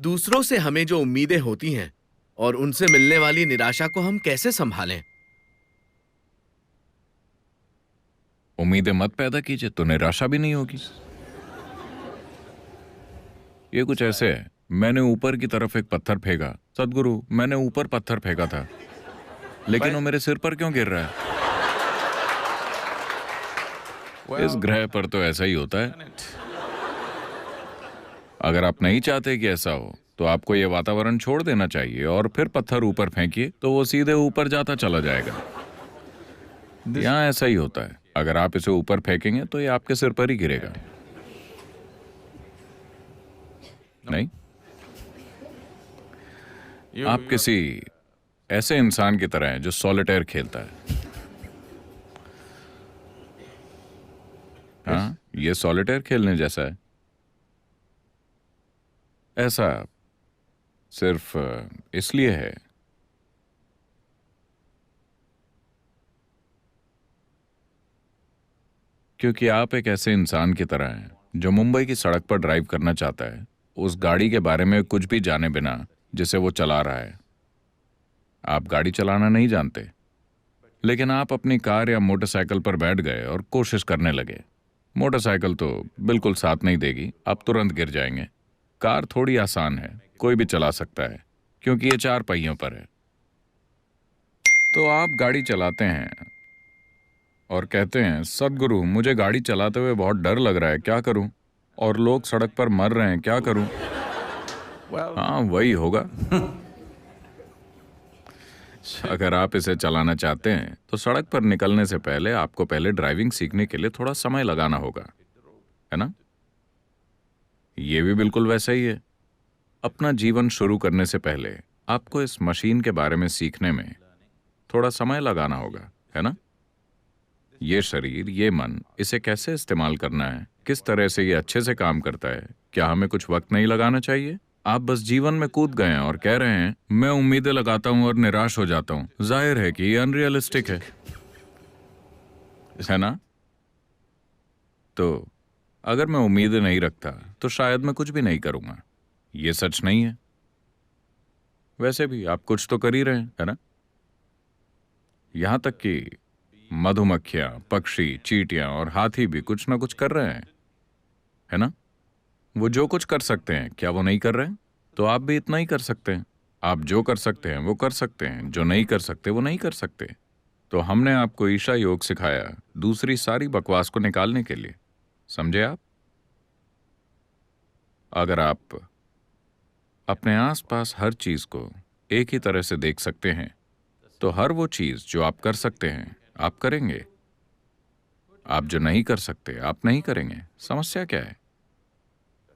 दूसरों से हमें जो उम्मीदें होती हैं और उनसे मिलने वाली निराशा को हम कैसे संभालें? उम्मीदें मत पैदा कीजिए तो निराशा भी नहीं होगी। ये कुछ ऐसे है, मैंने ऊपर की तरफ एक पत्थर फेंका। सदगुरु, मैंने ऊपर पत्थर फेंका था, लेकिन वो मेरे सिर पर क्यों गिर रहा है? इस ग्रह पर तो ऐसा ही होता है। अगर आप नहीं चाहते कि ऐसा हो तो आपको ये वातावरण छोड़ देना चाहिए और फिर पत्थर ऊपर फेंकिए तो वो सीधे ऊपर जाता चला जाएगा। यहाँ ऐसा ही होता है, अगर आप इसे ऊपर फेंकेंगे तो ये आपके सिर पर ही गिरेगा। नहीं, आप किसी ऐसे इंसान की तरह हैं जो सॉलिटेयर खेलता है। हाँ, ये सॉलिटेयर खेलने जैसा है। ऐसा सिर्फ इसलिए है क्योंकि आप एक ऐसे इंसान की तरह हैं जो मुंबई की सड़क पर ड्राइव करना चाहता है, उस गाड़ी के बारे में कुछ भी जाने बिना जिसे वो चला रहा है। आप गाड़ी चलाना नहीं जानते, लेकिन आप अपनी कार या मोटरसाइकिल पर बैठ गए और कोशिश करने लगे। मोटरसाइकिल तो बिल्कुल साथ नहीं देगी, आप तुरंत गिर जाएंगे। कार थोड़ी आसान है, कोई भी चला सकता है क्योंकि ये 4 पहियों पर है। तो आप गाड़ी चलाते हैं और कहते हैं, सदगुरु मुझे गाड़ी चलाते हुए बहुत डर लग रहा है, क्या करूं? और लोग सड़क पर मर रहे हैं, क्या करूं? हाँ, वही होगा। अगर आप इसे चलाना चाहते हैं तो सड़क पर निकलने से पहले आपको पहले ड्राइविंग सीखने के लिए थोड़ा समय लगाना होगा, है ना? ये भी बिल्कुल वैसा ही है। अपना जीवन शुरू करने से पहले आपको इस मशीन के बारे में सीखने में थोड़ा समय लगाना होगा, है ना? ये शरीर, ये मन, इसे कैसे इस्तेमाल करना है, किस तरह से ये अच्छे से काम करता है, क्या हमें कुछ वक्त नहीं लगाना चाहिए? आप बस जीवन में कूद गए हैं और कह रहे हैं, मैं उम्मीदें लगाता हूं और निराश हो जाता हूं। जाहिर है कि ये अनरियलिस्टिक है ना? तो अगर मैं उम्मीदें नहीं रखता तो शायद मैं कुछ भी नहीं करूंगा। ये सच नहीं है। वैसे भी आप कुछ तो कर ही रहे हैं, है ना? यहां तक कि मधुमक्खियां, पक्षी, चींटियां और हाथी भी कुछ ना कुछ कर रहे हैं, है ना? वो जो कुछ कर सकते हैं, क्या वो नहीं कर रहे हैं? तो आप भी इतना ही कर सकते हैं। आप जो कर सकते हैं वो कर सकते हैं, जो नहीं कर सकते वो नहीं कर सकते। तो हमने आपको ईशा योग सिखाया दूसरी सारी बकवास को निकालने के लिए, समझे आप? अगर आप अपने आसपास हर चीज को एक ही तरह से देख सकते हैं तो हर वो चीज जो आप कर सकते हैं आप करेंगे। आप जो नहीं कर सकते आप नहीं करेंगे। समस्या क्या है?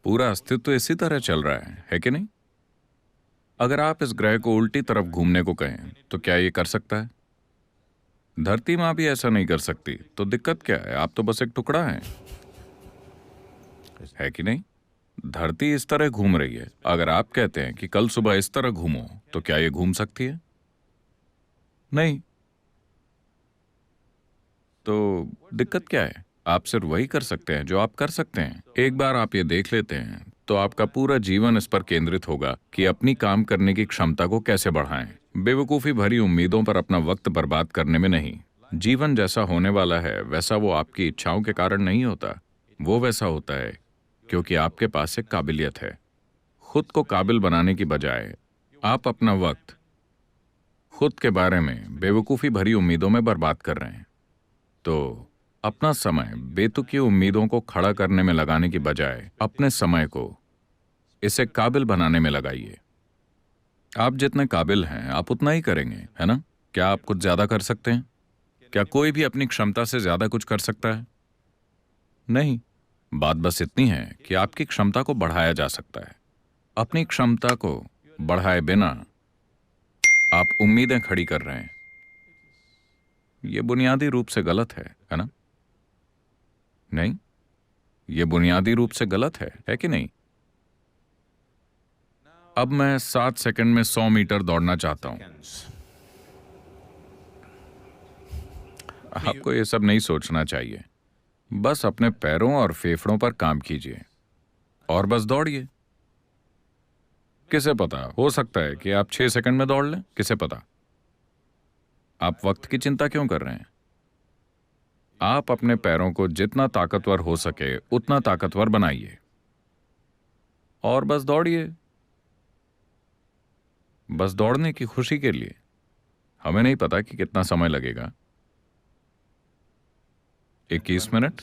पूरा अस्तित्व इसी तरह चल रहा है कि नहीं? अगर आप इस ग्रह को उल्टी तरफ घूमने को कहें तो क्या ये कर सकता है? धरती माँ भी ऐसा नहीं कर सकती, तो दिक्कत क्या है? आप तो बस एक टुकड़ा हैं, है कि नहीं? धरती इस तरह घूम रही है। अगर आप कहते हैं कि कल सुबह इस तरह घूमो तो क्या ये घूम सकती है? नहीं। तो दिक्कत क्या है? आप सिर्फ वही कर सकते हैं जो आप कर सकते हैं। एक बार आप ये देख लेते हैं तो आपका पूरा जीवन इस पर केंद्रित होगा कि अपनी काम करने की क्षमता को कैसे बढ़ाएं। बेवकूफ़ी भरी उम्मीदों पर अपना वक्त बर्बाद करने में नहीं। जीवन जैसा होने वाला है वैसा वो आपकी इच्छाओं के कारण नहीं होता। वो वैसा होता है क्योंकि आपके पास एक काबिलियत है। खुद को काबिल बनाने की बजाय आप अपना वक्त खुद के बारे में बेवकूफ़ी भरी उम्मीदों में बर्बाद कर रहे हैं। तो अपना समय बेतुकी उम्मीदों को खड़ा करने में लगाने की बजाय अपने समय को इसे काबिल बनाने में लगाइए। आप जितने काबिल हैं आप उतना ही करेंगे, है ना? क्या आप कुछ ज्यादा कर सकते हैं? क्या कोई भी अपनी क्षमता से ज्यादा कुछ कर सकता है? नहीं। बात बस इतनी है कि आपकी क्षमता को बढ़ाया जा सकता है। अपनी क्षमता को बढ़ाए बिना आप उम्मीदें खड़ी कर रहे हैं। यह बुनियादी रूप से गलत है ना? नहीं, यह बुनियादी रूप से गलत है कि नहीं? अब मैं 7 सेकंड में 100 मीटर दौड़ना चाहता हूं। आपको ये सब नहीं सोचना चाहिए। बस अपने पैरों और फेफड़ों पर काम कीजिए और बस दौड़िए। किसे पता, हो सकता है कि आप 6 सेकंड में दौड़ लें, किसे पता। आप वक्त की चिंता क्यों कर रहे हैं? आप अपने पैरों को जितना ताकतवर हो सके उतना ताकतवर बनाइए और बस दौड़िए, बस दौड़ने की खुशी के लिए। हमें नहीं पता कि कितना समय लगेगा। 21 मिनट।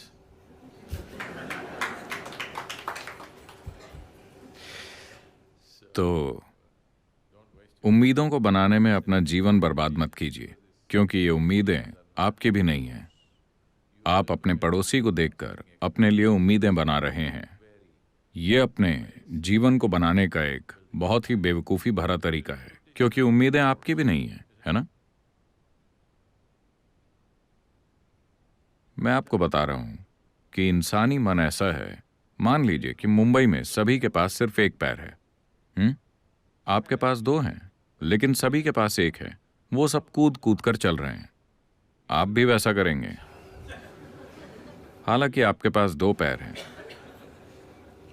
तो उम्मीदों को बनाने में अपना जीवन बर्बाद मत कीजिए, क्योंकि ये उम्मीदें आपकी भी नहीं हैं। आप अपने पड़ोसी को देखकर अपने लिए उम्मीदें बना रहे हैं। ये अपने जीवन को बनाने का एक बहुत ही बेवकूफ़ी भरा तरीका है, क्योंकि उम्मीदें आपकी भी नहीं हैं, है ना? मैं आपको बता रहा हूं कि इंसानी मन ऐसा है। मान लीजिए कि मुंबई में सभी के पास सिर्फ एक पैर है। आपके पास दो हैं, लेकिन सभी के पास एक है। वो सब कूद कूद कर चल रहे हैं। आप भी वैसा करेंगे, हालांकि आपके पास दो पैर हैं,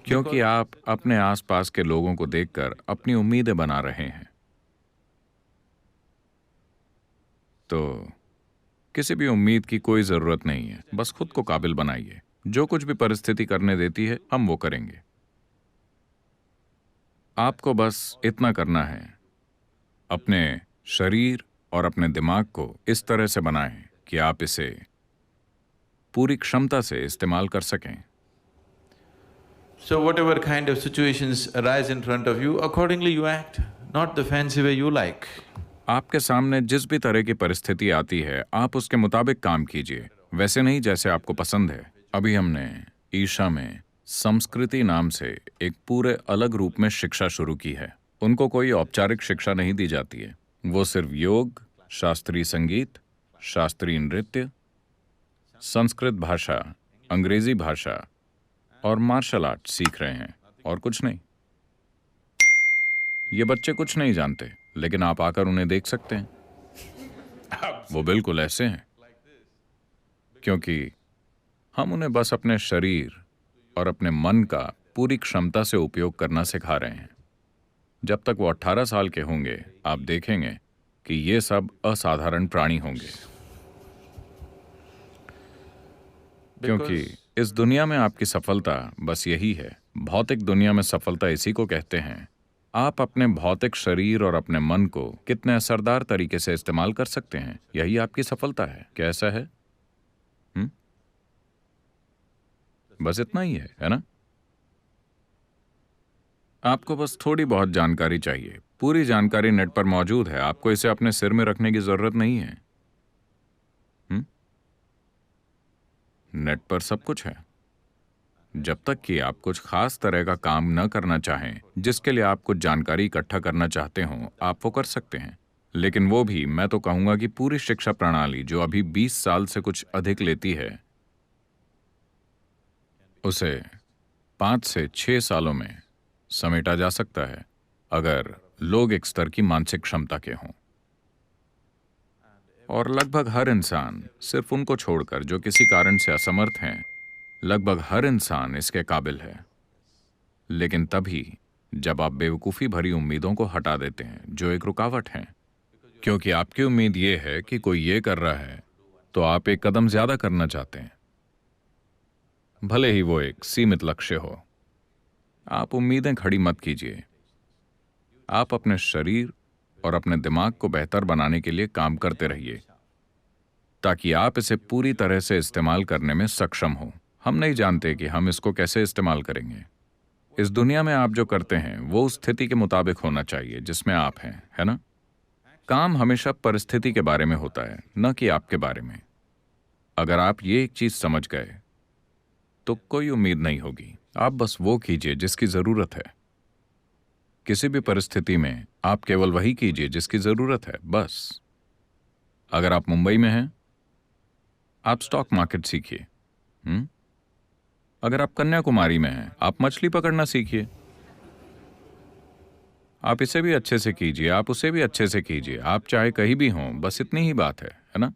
क्योंकि आप अपने आसपास के लोगों को देखकर अपनी उम्मीदें बना रहे हैं। तो किसी भी उम्मीद की कोई जरूरत नहीं है, बस खुद को काबिल बनाइए। जो कुछ भी परिस्थिति करने देती है हम वो करेंगे। आपको बस इतना करना है, अपने शरीर और अपने दिमाग को इस तरह से बनाएं कि आप इसे पूरी क्षमता से इस्तेमाल कर सकें। So whatever kind of situations arise in front of you, accordingly you act, not the fancy way you like. आपके सामने जिस भी तरह की परिस्थिति आती है, आप उसके मुताबिक काम कीजिए, वैसे नहीं जैसे आपको पसंद है। अभी हमने ईशा में संस्कृति नाम से एक पूरे अलग रूप में शिक्षा शुरू की है। उनको कोई औपचारिक शिक्षा नहीं दी जाती है। वो सिर्फ योग, शास्त्रीय संगीत, शास्त्रीय नृत्य, संस्कृत भाषा, अंग्रेजी भाषा और मार्शल आर्ट सीख रहे हैं, और कुछ नहीं। ये बच्चे कुछ नहीं जानते, लेकिन आप आकर उन्हें देख सकते हैं। वो बिल्कुल ऐसे हैं, क्योंकि हम उन्हें बस अपने शरीर और अपने मन का पूरी क्षमता से उपयोग करना सिखा रहे हैं। जब तक वो 18 साल के होंगे, आप देखेंगे कि ये सब असाधारण प्राणी होंगे, क्योंकि इस दुनिया में आपकी सफलता बस यही है। भौतिक दुनिया में सफलता इसी को कहते हैं। आप अपने भौतिक शरीर और अपने मन को कितने असरदार तरीके से इस्तेमाल कर सकते हैं, यही आपकी सफलता है। कैसा है? बस इतना ही है ना? आपको बस थोड़ी बहुत जानकारी चाहिए। पूरी जानकारी नेट पर मौजूद है। आपको इसे अपने सिर में रखने की जरूरत नहीं है। नेट पर सब कुछ है। जब तक कि आप कुछ खास तरह का काम न करना चाहें, जिसके लिए आप कुछ जानकारी इकट्ठा करना चाहते हो, आप वो कर सकते हैं। लेकिन वो भी, मैं तो कहूंगा कि पूरी शिक्षा प्रणाली जो अभी 20 साल से कुछ अधिक लेती है, उसे 5 से 6 सालों में समेटा जा सकता है, अगर लोग एक स्तर की मानसिक क्षमता के हों। और लगभग हर इंसान, सिर्फ उनको छोड़कर जो किसी कारण से असमर्थ हैं, लगभग हर इंसान इसके काबिल है। लेकिन तभी जब आप बेवकूफ़ी भरी उम्मीदों को हटा देते हैं जो एक रुकावट हैं, क्योंकि आपकी उम्मीद ये है कि कोई ये कर रहा है तो आप एक कदम ज्यादा करना चाहते हैं, भले ही वो एक सीमित लक्ष्य हो। आप उम्मीदें खड़ी मत कीजिए। आप अपने शरीर और अपने दिमाग को बेहतर बनाने के लिए काम करते रहिए, ताकि आप इसे पूरी तरह से इस्तेमाल करने में सक्षम हो। हम नहीं जानते कि हम इसको कैसे इस्तेमाल करेंगे। इस दुनिया में आप जो करते हैं वो उस स्थिति के मुताबिक होना चाहिए जिसमें आप हैं, है ना? काम हमेशा परिस्थिति के बारे में होता है, न कि आपके बारे में। अगर आप ये एक चीज समझ गए तो कोई उम्मीद नहीं होगी। आप बस वो कीजिए जिसकी जरूरत है। किसी भी परिस्थिति में आप केवल वही कीजिए जिसकी जरूरत है, बस। अगर आप मुंबई में हैं, आप स्टॉक मार्केट सीखिए। अगर आप कन्याकुमारी में हैं, आप मछली पकड़ना सीखिए। आप इसे भी अच्छे से कीजिए, आप उसे भी अच्छे से कीजिए। आप चाहे कहीं भी हों, बस इतनी ही बात है ना?